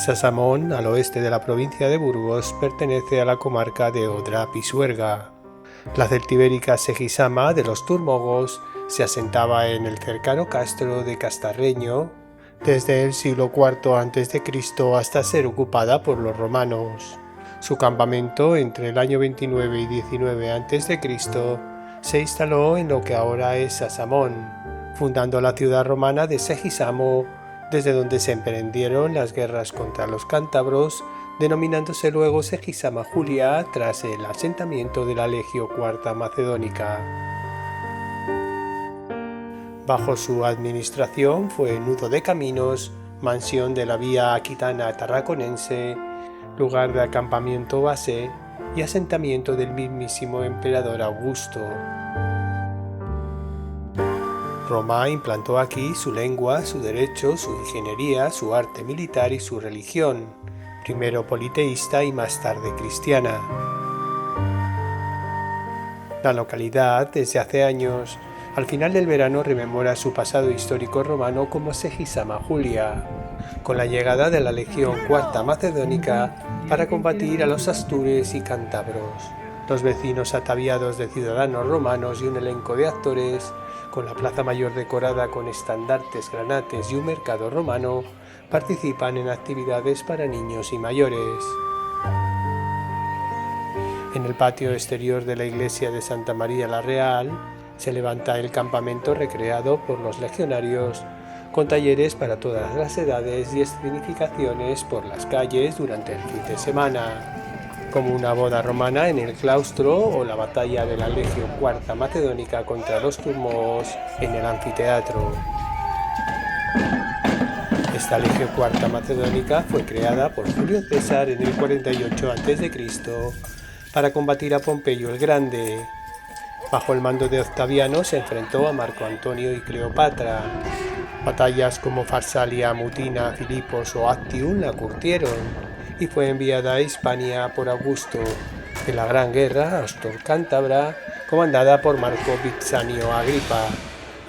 Sasamón, al oeste de la provincia de Burgos, pertenece a la comarca de Odra-Pisuerga. La celtibérica Segisama de los turmogos se asentaba en el cercano castro de Castarreño desde el siglo IV a.C. hasta ser ocupada por los romanos. Su campamento entre el año 29 y 19 a.C. se instaló en lo que ahora es Sasamón, fundando la ciudad romana de Segisamo, desde donde se emprendieron las guerras contra los cántabros, denominándose luego Segisama Julia tras el asentamiento de la Legio IV Macedónica. Bajo su administración fue nudo de caminos, mansión de la vía aquitana tarraconense, lugar de acampamiento base y asentamiento del mismísimo emperador Augusto. Roma implantó aquí su lengua, su derecho, su ingeniería, su arte militar y su religión, primero politeísta y más tarde cristiana. La localidad, desde hace años, al final del verano rememora su pasado histórico romano como Segisama Julia, con la llegada de la Legión IV Macedónica para combatir a los astures y cántabros. Los vecinos ataviados de ciudadanos romanos y un elenco de actores, con la plaza mayor decorada con estandartes, granates y un mercado romano, participan en actividades para niños y mayores. En el patio exterior de la iglesia de Santa María la Real se levanta el campamento recreado por los legionarios, con talleres para todas las edades y escenificaciones por las calles durante el fin de semana, como una boda romana en el claustro o la batalla de la Legión IV Macedónica contra los turmos en el anfiteatro. Esta Legión IV Macedónica fue creada por Julio César en el 48 a.C. para combatir a Pompeyo el Grande. Bajo el mando de Octaviano se enfrentó a Marco Antonio y Cleopatra. Batallas como Farsalia, Mutina, Filipos o Actium la curtieron, y fue enviada a Hispania por Augusto en la Gran Guerra Astur-Cántabra, comandada por Marco Vipsanio Agripa,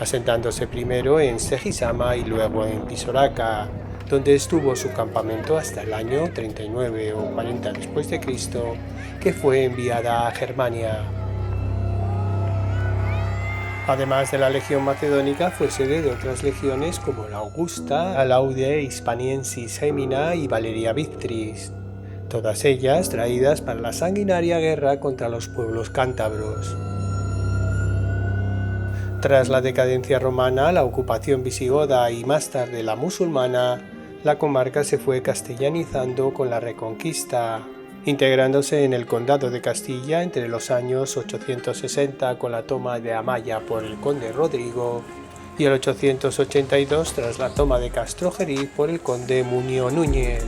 asentándose primero en Segisama y luego en Pisoraca, donde estuvo su campamento hasta el año 39 o 40 después de Cristo, que fue enviada a Germania. Además de la Legión Macedónica, fue sede de otras legiones como la Augusta, Alaude Hispaniensis Gemina y Valeria Victris, todas ellas traídas para la sanguinaria guerra contra los pueblos cántabros. Tras la decadencia romana, la ocupación visigoda y más tarde la musulmana, la comarca se fue castellanizando con la Reconquista, integrándose en el Condado de Castilla entre los años 860 con la toma de Amaya por el conde Rodrigo y el 882 tras la toma de Castrojeriz por el conde Munio Núñez.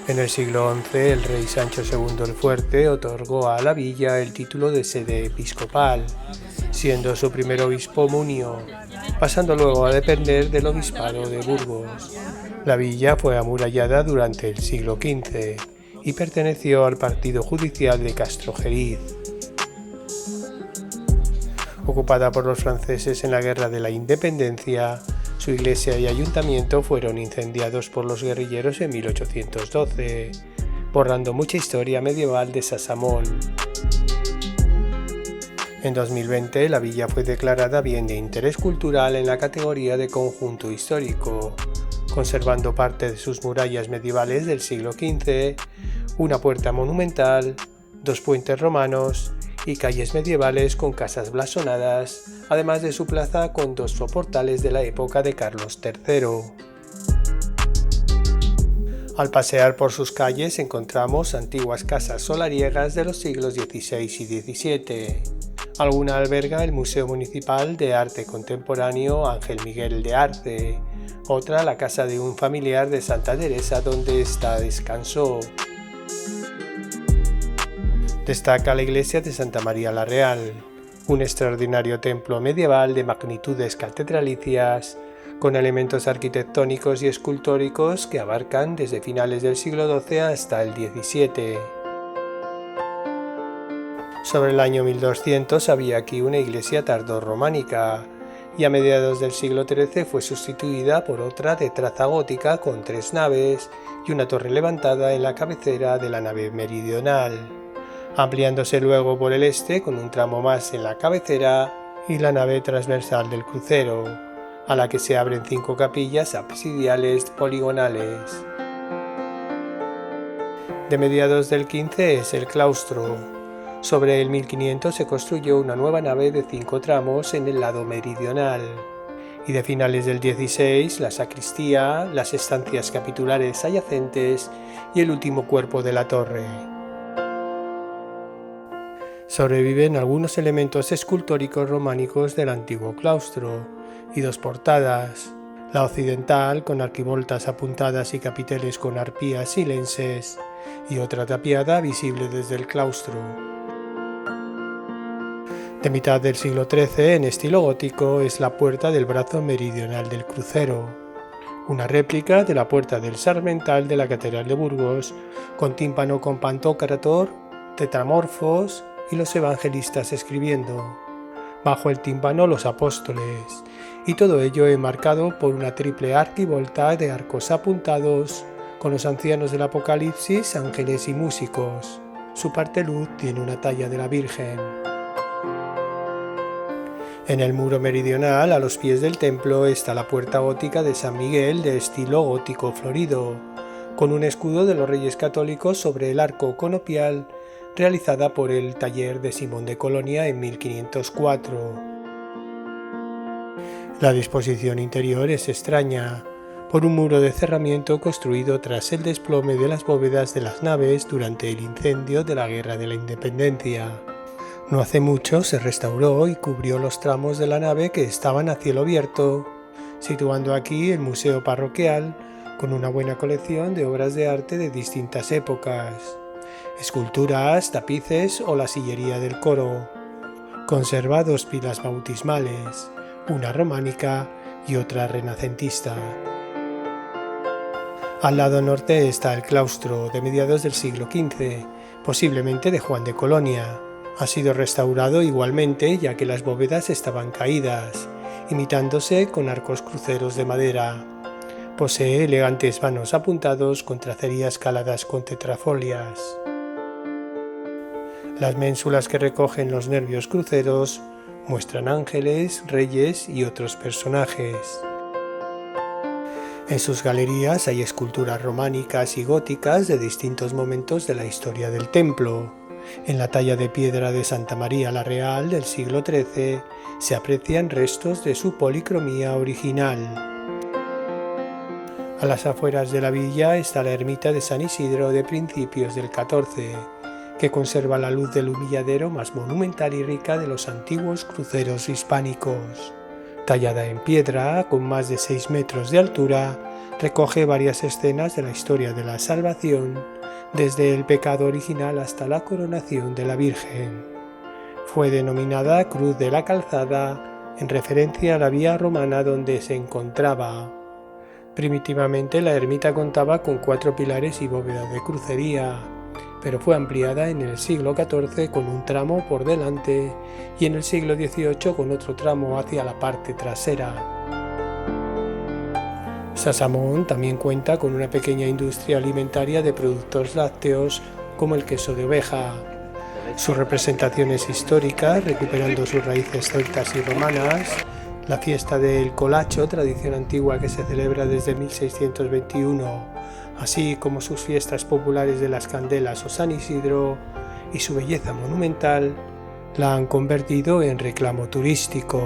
En el siglo XI, el rey Sancho II el Fuerte otorgó a la villa el título de sede episcopal, siendo su primer obispo Munio, pasando luego a depender del obispado de Burgos. La villa fue amurallada durante el siglo XV y perteneció al partido judicial de Castrojeriz. Ocupada por los franceses en la Guerra de la Independencia, su iglesia y ayuntamiento fueron incendiados por los guerrilleros en 1812, borrando mucha historia medieval de Sasamón. En 2020, la villa fue declarada bien de interés cultural en la categoría de conjunto histórico, conservando parte de sus murallas medievales del siglo XV, una puerta monumental, 2 puentes romanos y calles medievales con casas blasonadas, además de su plaza con 2 soportales de la época de Carlos III. Al pasear por sus calles encontramos antiguas casas solariegas de los siglos XVI y XVII. Alguna alberga el Museo Municipal de Arte Contemporáneo Ángel Miguel de Arce, otra la casa de un familiar de Santa Teresa donde ésta descansó. Destaca la iglesia de Santa María la Real, un extraordinario templo medieval de magnitudes catedralicias, con elementos arquitectónicos y escultóricos que abarcan desde finales del siglo XII hasta el XVII. Sobre el año 1200 había aquí una iglesia tardorrománica, y a mediados del siglo XIII fue sustituida por otra de traza gótica con 3 naves y una torre levantada en la cabecera de la nave meridional, ampliándose luego por el este con un tramo más en la cabecera y la nave transversal del crucero, a la que se abren 5 capillas absidiales poligonales. De mediados del XV es el claustro. Sobre el 1500 se construyó una nueva nave de 5 tramos en el lado meridional, y de finales del XVI la sacristía, las estancias capitulares adyacentes y el último cuerpo de la torre. Sobreviven algunos elementos escultóricos románicos del antiguo claustro y 2 portadas, la occidental con arquivoltas apuntadas y capiteles con arpías silenses, y otra tapiada visible desde el claustro. De mitad del siglo XIII, en estilo gótico, es la puerta del brazo meridional del crucero, una réplica de la puerta del Sarmental de la Catedral de Burgos, con tímpano con pantocrátor, tetramorfos y los evangelistas escribiendo. Bajo el tímpano los apóstoles, y todo ello enmarcado por una triple arquivolta de arcos apuntados, con los ancianos del Apocalipsis, ángeles y músicos. Su parte luz tiene una talla de la Virgen. En el muro meridional, a los pies del templo, está la puerta gótica de San Miguel de estilo gótico florido, con un escudo de los Reyes Católicos sobre el arco conopial, realizada por el taller de Simón de Colonia en 1504. La disposición interior es extraña, por un muro de cerramiento construido tras el desplome de las bóvedas de las naves durante el incendio de la Guerra de la Independencia. No hace mucho se restauró y cubrió los tramos de la nave que estaban a cielo abierto, situando aquí el museo parroquial con una buena colección de obras de arte de distintas épocas, esculturas, tapices o la sillería del coro. Conserva 2 pilas bautismales, una románica y otra renacentista. Al lado norte está el claustro, de mediados del siglo XV, posiblemente de Juan de Colonia. Ha sido restaurado igualmente, ya que las bóvedas estaban caídas, imitándose con arcos cruceros de madera. Posee elegantes vanos apuntados con tracerías caladas con tetrafolias. Las ménsulas que recogen los nervios cruceros muestran ángeles, reyes y otros personajes. En sus galerías hay esculturas románicas y góticas de distintos momentos de la historia del templo. En la talla de piedra de Santa María la Real del siglo XIII se aprecian restos de su policromía original. A las afueras de la villa está la ermita de San Isidro de principios del XIV, que conserva la luz del humilladero más monumental y rica de los antiguos cruceros hispánicos. Tallada en piedra, con más de 6 metros de altura, recoge varias escenas de la historia de la salvación, desde el pecado original hasta la coronación de la Virgen. Fue denominada Cruz de la Calzada, en referencia a la vía romana donde se encontraba. Primitivamente la ermita contaba con 4 pilares y bóveda de crucería, pero fue ampliada en el siglo XIV con un tramo por delante y en el siglo XVIII con otro tramo hacia la parte trasera. Sasamón también cuenta con una pequeña industria alimentaria de productos lácteos como el queso de oveja. Sus representaciones históricas, recuperando sus raíces celtas y romanas, la fiesta del colacho, tradición antigua que se celebra desde 1621, así como sus fiestas populares de las Candelas o San Isidro, y su belleza monumental, la han convertido en reclamo turístico.